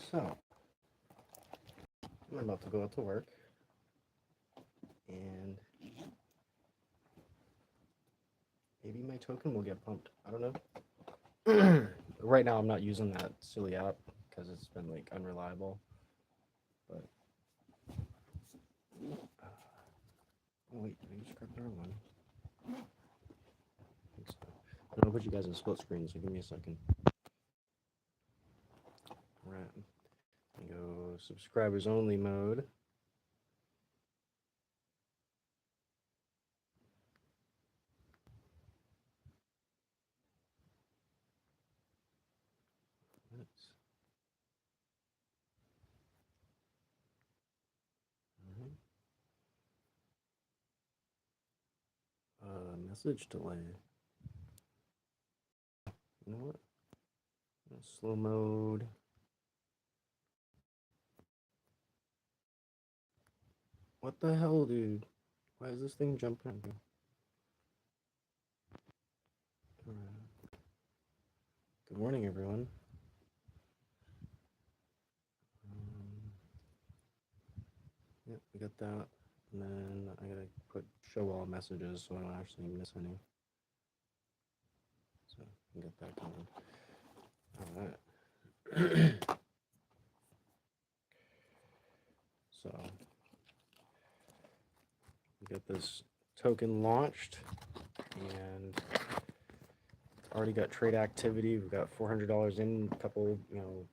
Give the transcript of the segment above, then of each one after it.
So, I'm about to go out to work, and maybe my token will get pumped. I don't know. Right now, I'm not using that silly app because it's been like unreliable. But oh wait, did I just grab the wrong one? I'm gonna put you guys in split screen, so give me a second. Right. Go subscribers only mode. Oops. Message delay. You know what? Slow mode. What the hell, dude? Why is this thing jumping? Good morning, everyone. Yep, we got that. And then I gotta put show all messages so I don't actually miss any. So I can get that going. Alright. So we got this token launched and it's already got trade activity. We've got $400 in, a couple,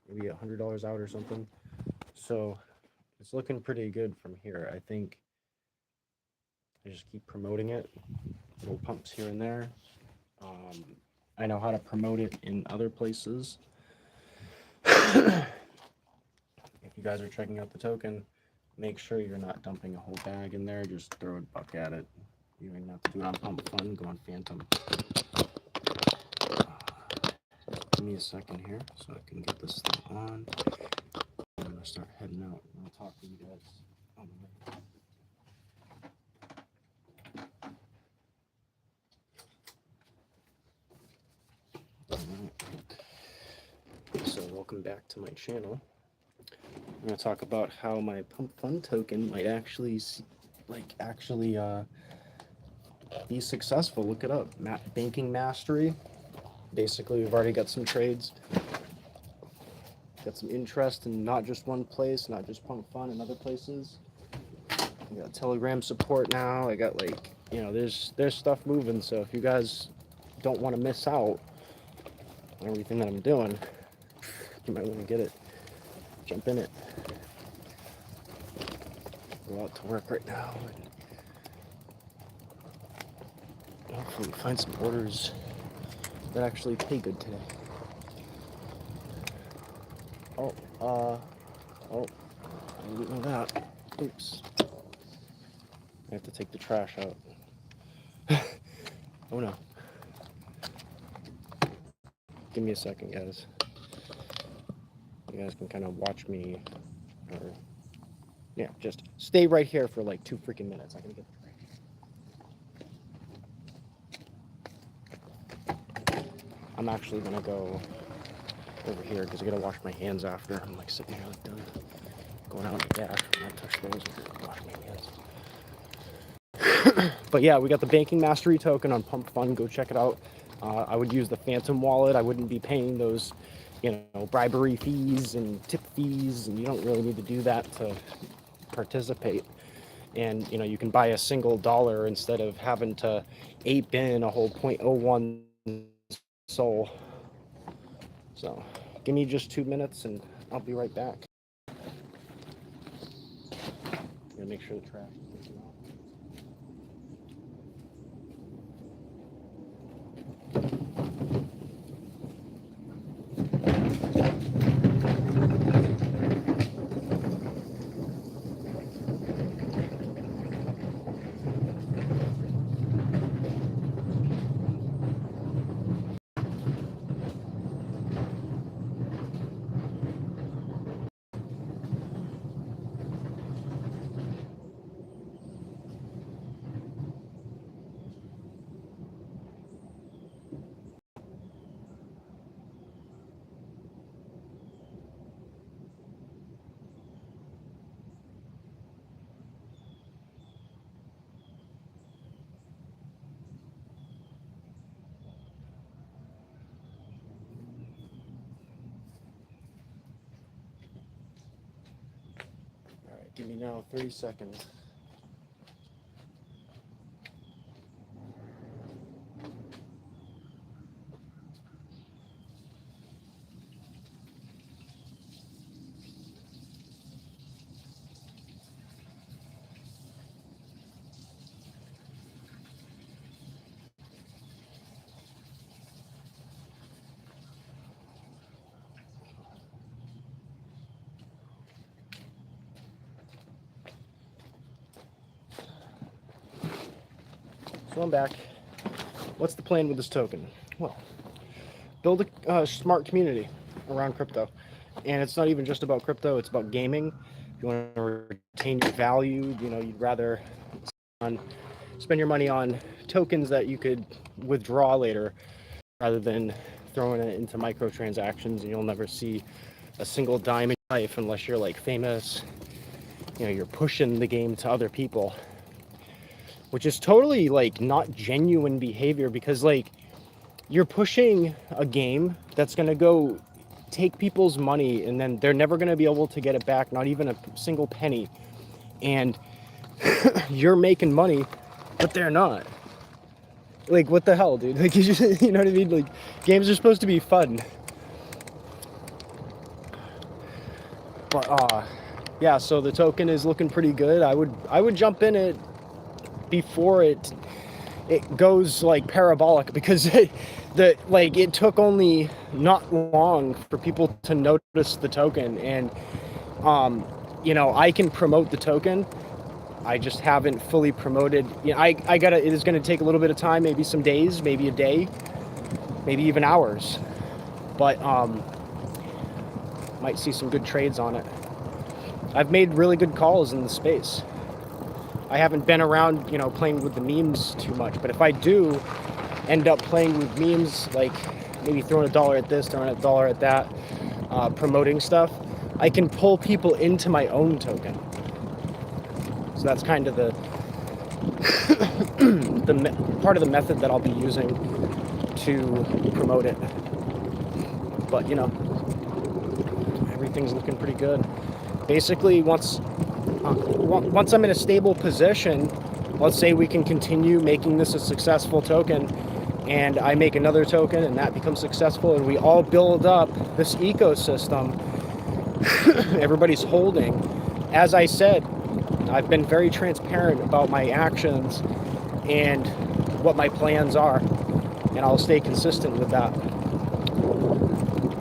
maybe $100 out or something. So it's looking pretty good from here. I think I just keep promoting it, little pumps here and there. I know how to promote it in other places. If you guys are checking out the token, make sure you're not dumping a whole bag in there. Just throw a buck at it. You don't even have to do it on Pumpfun. Go on Phantom. Give me a second here so I can get this thing on. I'm gonna start heading out. I'll talk to you guys on the way. So welcome back to my channel. I'm going to talk about how my Pumpfun token might actually be successful. Look it up. Banking mastery. Basically, we've already got some trades. Got some interest in not just one place, not just Pumpfun and other places. I got Telegram support now. I got there's stuff moving. So if you guys don't want to miss out on everything that I'm doing, you might want to get it. Jump in it. Go out to work right now and hopefully find some orders that actually pay good today. I didn't know that. Oops. I have to take the trash out. Oh no. Give me a second, guys. You guys can kind of watch me, or yeah, just stay right here for like 2 freaking minutes. I gotta get the trash. I'm actually gonna go over here because I gotta wash my hands after. I'm like sitting here like done going out in the dash. I'm not touch those. Wash my hands. But yeah, we got the banking mastery token on Pumpfun. Go check it out. I would use the Phantom wallet. I wouldn't be paying those, bribery fees and tip fees, and you don't really need to do that to participate. And you can buy a single dollar instead of having to ape in a whole 0.01 soul. So give me just 2 minutes and I'll be right back. I'm gonna make sure the trash is taken out. Give me now 30 seconds. So I'm back. What's the plan with this token? Well, build a smart community around crypto. And it's not even just about crypto, it's about gaming. If you want to retain your value, you'd rather spend your money on tokens that you could withdraw later rather than throwing it into microtransactions, and you'll never see a single dime in your life unless you're like famous. You're pushing the game to other people, which is totally like not genuine behavior, because like you're pushing a game that's going to go take people's money and then they're never going to be able to get it back, not even a single penny. And you're making money, but they're not. Like, what the hell, dude? Like, you know what I mean? Like, games are supposed to be fun. But yeah, so the token is looking pretty good. I would jump in it before it goes like parabolic, because it took only not long for people to notice the token, and I can promote the token. I just haven't fully promoted. It is going to take a little bit of time, maybe some days, maybe a day, maybe even hours, but might see some good trades on it. I've made really good calls in the space. I haven't been around, playing with the memes too much, but if I do end up playing with memes, like maybe throwing $1 at this, throwing $1 at that, promoting stuff, I can pull people into my own token. So that's kind of the part of the method that I'll be using to promote it. But everything's looking pretty good. Basically, once I'm in a stable position, let's say we can continue making this a successful token, and I make another token and that becomes successful, and we all build up this ecosystem everybody's holding. As I said, I've been very transparent about my actions and what my plans are, and I'll stay consistent with that.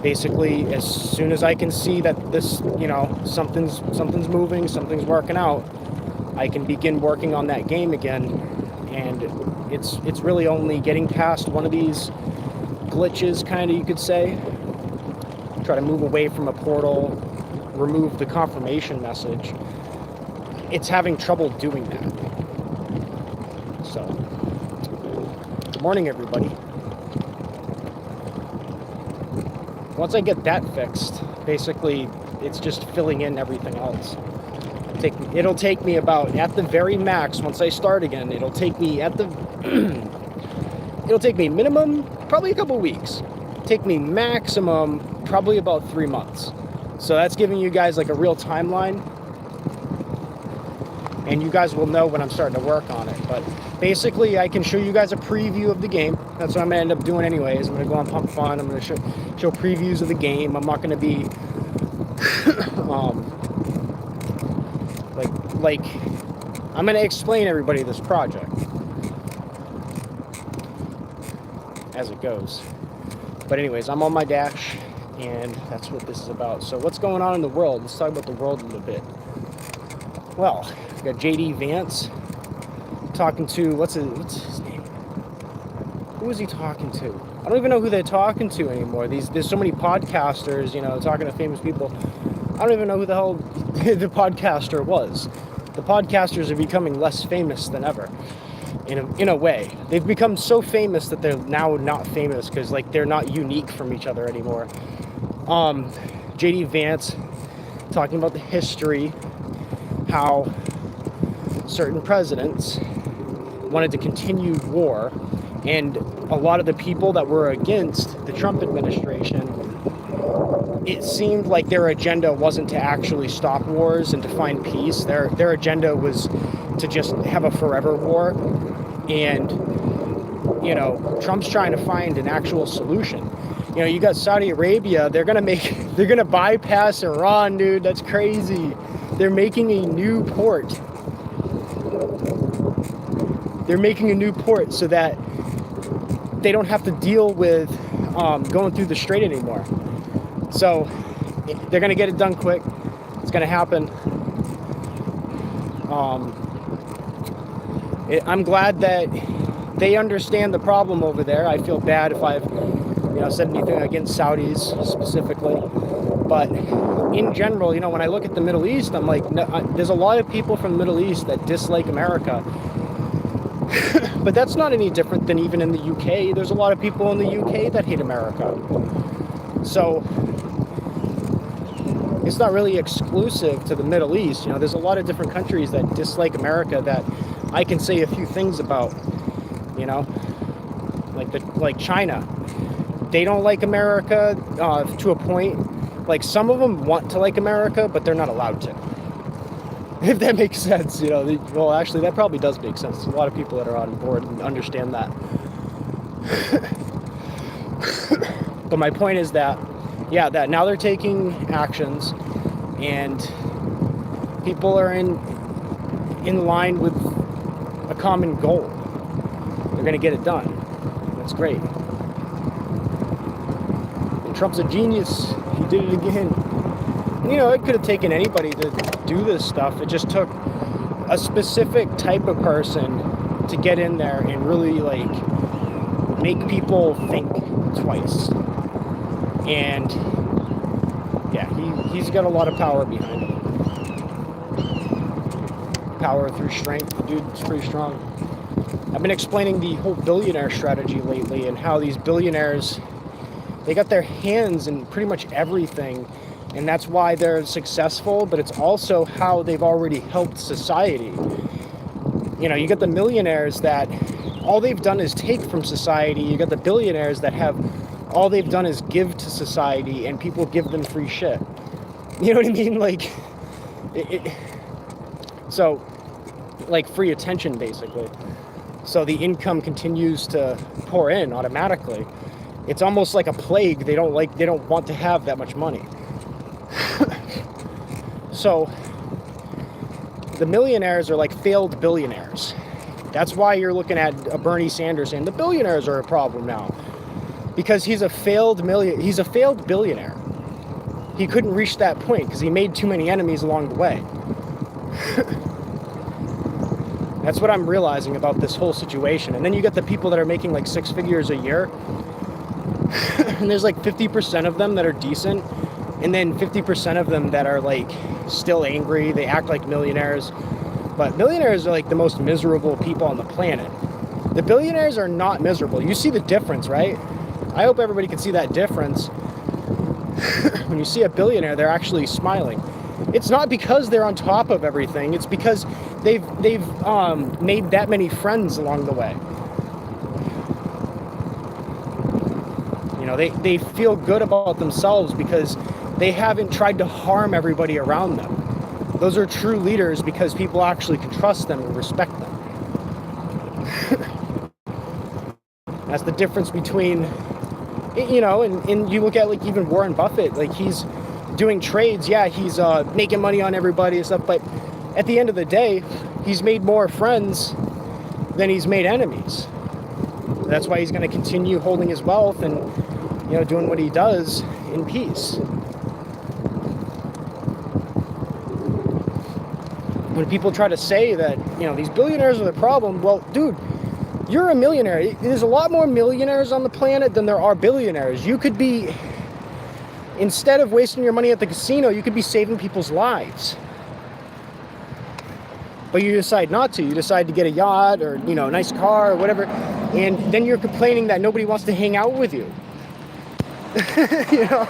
Basically, as soon as I can see that this, something's moving, something's working out, I can begin working on that game again. And it's really only getting past one of these glitches, kind of, you could say. Try to move away from a portal, remove the confirmation message. It's having trouble doing that. So, good morning, everybody. Once I get that fixed, basically, it's just filling in everything else. It'll take me about, at the very max, once I start again, it'll take me minimum, probably a couple weeks. Take me maximum, probably about 3 months. So that's giving you guys like a real timeline. And you guys will know when I'm starting to work on it. But basically, I can show you guys a preview of the game. That's what I'm going to end up doing anyways. I'm going to go on Pumpfun. I'm going to show previews of the game. I'm not going to be I'm going to explain everybody this project as it goes. But anyways, I'm on my dash, and that's what this is about. So what's going on in the world? Let's talk about the world a little bit. Well, we got JD Vance talking to, what's his name? Who is he talking to? I don't even know who they're talking to anymore. There's so many podcasters, talking to famous people. I don't even know who the hell the podcaster was. The podcasters are becoming less famous than ever. In a way, they've become so famous that they're now not famous, because like they're not unique from each other anymore. JD Vance talking about the history, how certain presidents wanted to continue war, and a lot of the people that were against the Trump administration it seemed like their agenda wasn't to actually stop wars and to find peace. Their agenda was to just have a forever war. And, you know, Trump's trying to find an actual solution. You know, you got Saudi Arabia, they're gonna bypass Iran, dude. That's crazy. They're making a new port. They're making a new port so that they don't have to deal with going through the strait anymore. So they're gonna get it done quick. It's gonna happen. I'm glad that they understand the problem over there. I feel bad if I've, you know, said anything against Saudis specifically, but in general, you know, when I look at the Middle East, I'm like, no, there's a lot of people from the Middle East that dislike America. But that's not any different than even in the UK. There's a lot of people in the UK that hate America. So it's not really exclusive to the Middle East. You know, there's a lot of different countries that dislike America that I can say a few things about, you know, like China. They don't like America to a point. Like, some of them want to like America, but they're not allowed to. If that makes sense, you know. Well, actually, that probably does make sense. There's a lot of people that are on board and understand that. But my point is that, yeah, that now they're taking actions, and people are in line with a common goal. They're going to get it done. That's great. And Trump's a genius. He did it again. You know, it could have taken anybody to do this stuff. It just took a specific type of person to get in there and really, like, make people think twice. And yeah, he's got a lot of power behind him. Power through strength. The dude's pretty strong. I've been explaining the whole billionaire strategy lately, and how these billionaires, they got their hands in pretty much everything, and that's why they're successful, but it's also how they've already helped society. You know, you got the millionaires that all they've done is take from society. You got the billionaires that have all they've done is give to society, and people give them free shit. You know what I mean? Like, so, like, free attention, basically. So the income continues to pour in automatically. It's almost like a plague. They don't want to have that much money. So the millionaires are like failed billionaires. That's why you're looking at a Bernie Sanders saying the billionaires are a problem now, because he's a failed billionaire. He couldn't reach that point because he made too many enemies along the way. That's what I'm realizing about this whole situation. And then you got the people that are making like 6 figures a year, and there's like 50% of them that are decent, and then 50% of them that are like still angry. They act like millionaires, but millionaires are like the most miserable people on the planet. The billionaires are not miserable. You see the difference, right? I hope everybody can see that difference. When you see a billionaire, they're actually smiling. It's not because they're on top of everything. It's because they've made that many friends along the way. You know, they feel good about themselves because they haven't tried to harm everybody around them. Those are true leaders because people actually can trust them and respect them. That's the difference between, you know, and you look at like even Warren Buffett, like he's doing trades. Yeah, he's making money on everybody and stuff, but at the end of the day, he's made more friends than he's made enemies. That's why he's going to continue holding his wealth and, you know, doing what he does in peace. When people try to say that, you know, these billionaires are the problem, well, dude, you're a millionaire. There's a lot more millionaires on the planet than there are billionaires. You could be, instead of wasting your money at the casino, you could be saving people's lives. But you decide not to. You decide to get a yacht or, you know, a nice car or whatever, and then you're complaining that nobody wants to hang out with you. You know?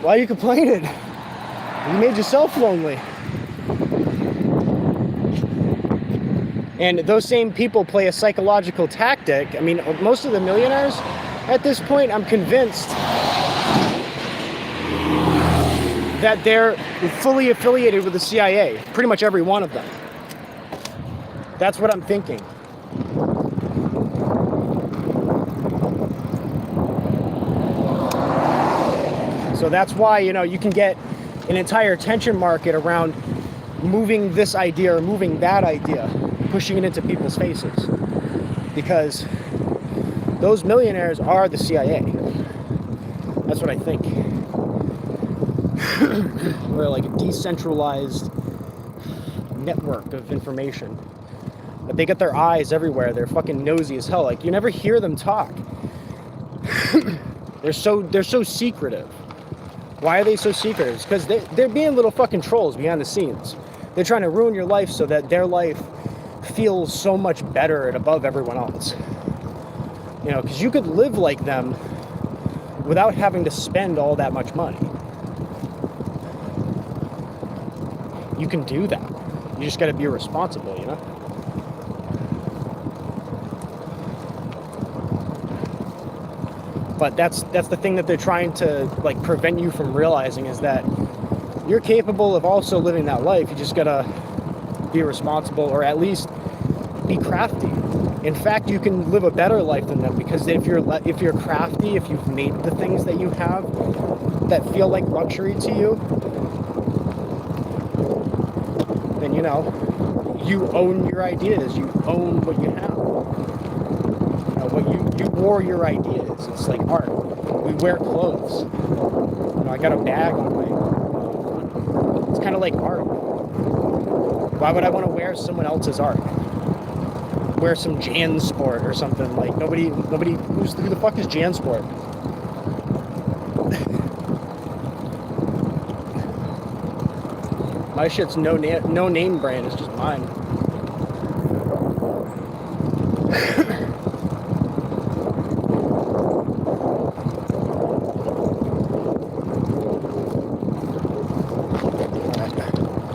Why are you complaining? You made yourself lonely. And those same people play a psychological tactic. I mean, most of the millionaires, At this point, I'm convinced that they're fully affiliated with the CIA, pretty much every one of them. That's what I'm thinking. So that's why, you know, you can get an entire attention market around moving this idea or moving that idea, pushing it into people's faces. Because those millionaires are the CIA. That's what I think. We're like a decentralized network of information. But they get their eyes everywhere. They're fucking nosy as hell. Like, you never hear them talk. They're so secretive. Why are they so secretive? It's because they're being little fucking trolls behind the scenes. They're trying to ruin your life so that their life feels so much better and above everyone else. You know, because you could live like them without having to spend all that much money. You can do that. You just got to be responsible, you know? But that's the thing that they're trying to, like, prevent you from realizing, is that you're capable of also living that life. You just got to be responsible, or at least be crafty. In fact, you can live a better life than them, because if you're crafty, if you've made the things that you have that feel like luxury to you, then, you know, you own your ideas. You own what you have. You know, what you wore your ideas. It's like art. We wear clothes. You know, I got a bag on my. It's kind of like art. Why would I want to wear someone else's art? Wear some JanSport or something. Like, nobody who the fuck is JanSport? My shit's no name brand, it's just mine.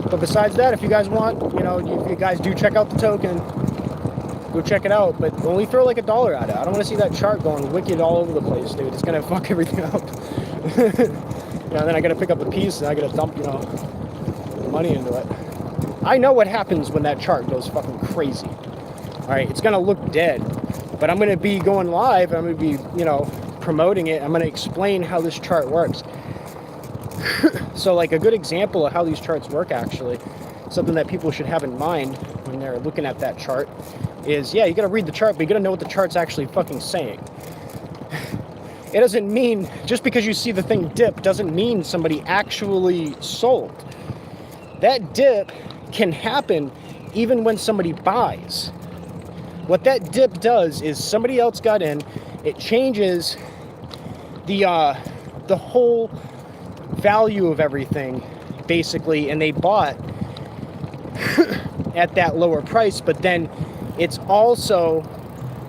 But besides that, if you guys want, you know, if you guys do check out the token, go check it out, but only throw like $1 at it. I don't want to see that chart going wicked all over the place, dude. It's gonna fuck everything up. You know, then I gotta pick up a piece and I gotta dump, you know, money into it. I know what happens when that chart goes fucking crazy. All right, it's gonna look dead, but I'm gonna be going live. I'm gonna be, you know, promoting it. I'm gonna explain how this chart works. So, like, a good example of how these charts work, actually, something that people should have in mind when they're looking at that chart, is, yeah, you gotta read the chart, but you gotta know what the chart's actually fucking saying. It doesn't mean, just because you see the thing dip, doesn't mean somebody actually sold. That dip can happen even when somebody buys. What that dip does is somebody else got in, it changes the whole value of everything, basically, and they bought at that lower price, but then it's also,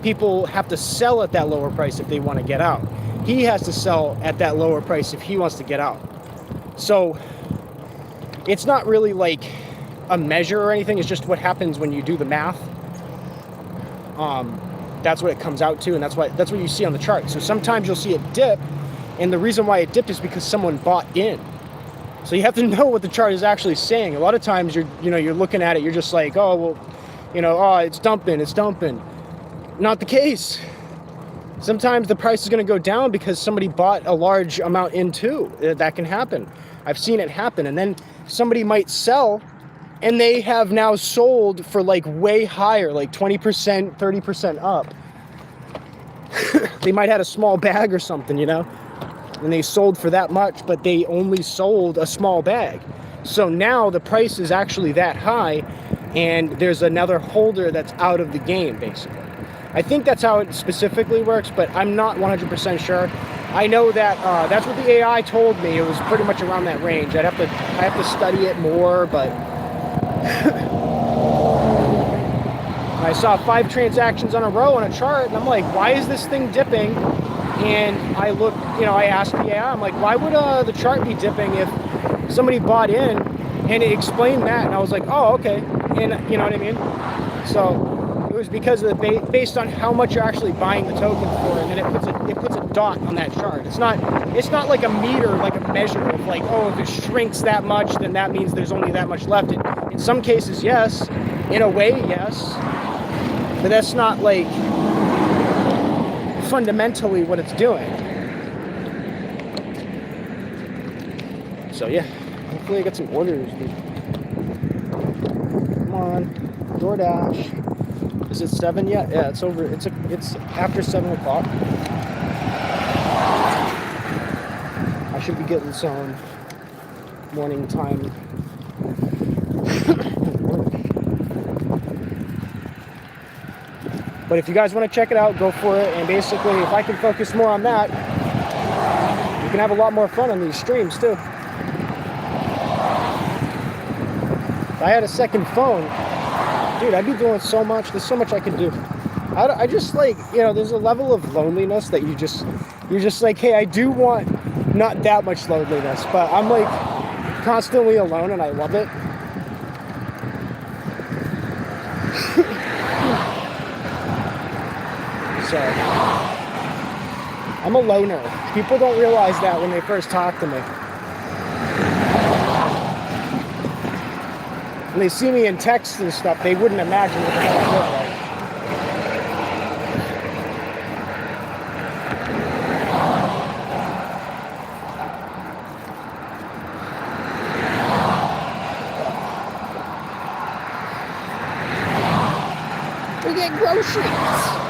people have to sell at that lower price if they want to get out. He has to sell at that lower price if he wants to get out. So it's not really like a measure or anything, it's just what happens when you do the math. That's what it comes out to, and that's what you see on the chart. So sometimes you'll see it dip, and the reason why it dipped is because someone bought in. So you have to know what the chart is actually saying. A lot of times you're looking at it, you're just like, oh, well, you know, oh, it's dumping. Not the case. Sometimes the price is going to go down because somebody bought a large amount in too. That can happen. I've seen it happen. And then somebody might sell, and they have now sold for like way higher, like 20%, 30% up. They might have a small bag or something, you know, and they sold for that much, but they only sold a small bag. So now the price is actually that high, and there's another holder that's out of the game, basically. I think that's how it specifically works, but I'm not 100% sure. I know that that's what the AI told me. It was pretty much around that range. I have to study it more, but I saw 5 transactions on a row on a chart, and I'm like, why is this thing dipping? And I looked, you know, I asked the AI, I'm like, why would the chart be dipping if somebody bought in? And it explained that, and I was like, oh, okay. And you know what I mean? So it was because of based on how much you're actually buying the token for, and then it puts a dot on that chart. It's not like a meter, like a measure of like, oh, if it shrinks that much, then that means there's only that much left. In some cases, yes. In a way, yes. But that's not like fundamentally what it's doing. So yeah, hopefully I get some orders, dude. Come on, DoorDash. Is it 7 yet? Yeah, it's over. It's after 7 o'clock. I should be getting some morning time. But if you guys want to check it out, go for it. And basically, if I can focus more on that, you can have a lot more fun on these streams too. If I had a second phone, dude, I'd be doing so much. There's so much I could do. I just like, you know, there's a level of loneliness that you're just like, hey, I do want not that much loneliness, but I'm like constantly alone and I love it. So I'm a loner. People don't realize that when they first talk to me. When they see me in texts and stuff, they wouldn't imagine what the hell I look like. We get groceries.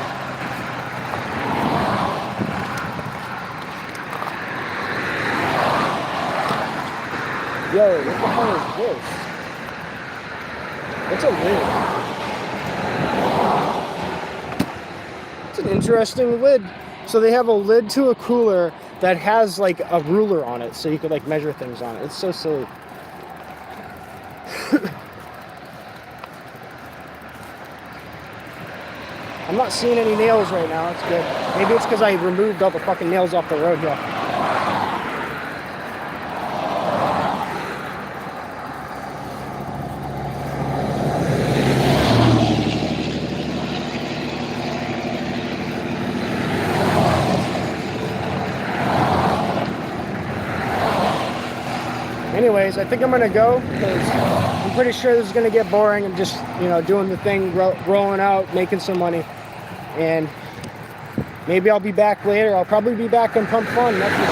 Yo, what the hell is this? What's a lid? It's an interesting lid. So they have a lid to a cooler that has like a ruler on it, so you could like measure things on it. It's so silly. I'm not seeing any nails right now. It's good. Maybe it's because I removed all the fucking nails off the road here. Anyways, I think I'm gonna go because I'm pretty sure this is gonna get boring. I'm just, you know, doing the thing, rolling out, making some money, and maybe I'll be back later. I'll probably be back on Pumpfun, that's for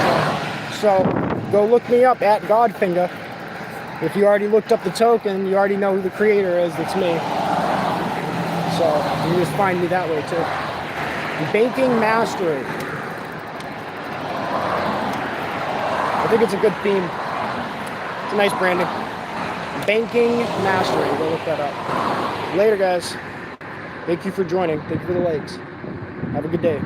sure. So go look me up at Godfinger. If you already looked up the token, you already know who the creator is. That's me. So you can just find me that way too. Banking Mastery. I think it's a good theme. It's a nice branding. Banking Mastery. Go look that up. Later, guys. Thank you for joining. Thank you for the likes. Have a good day.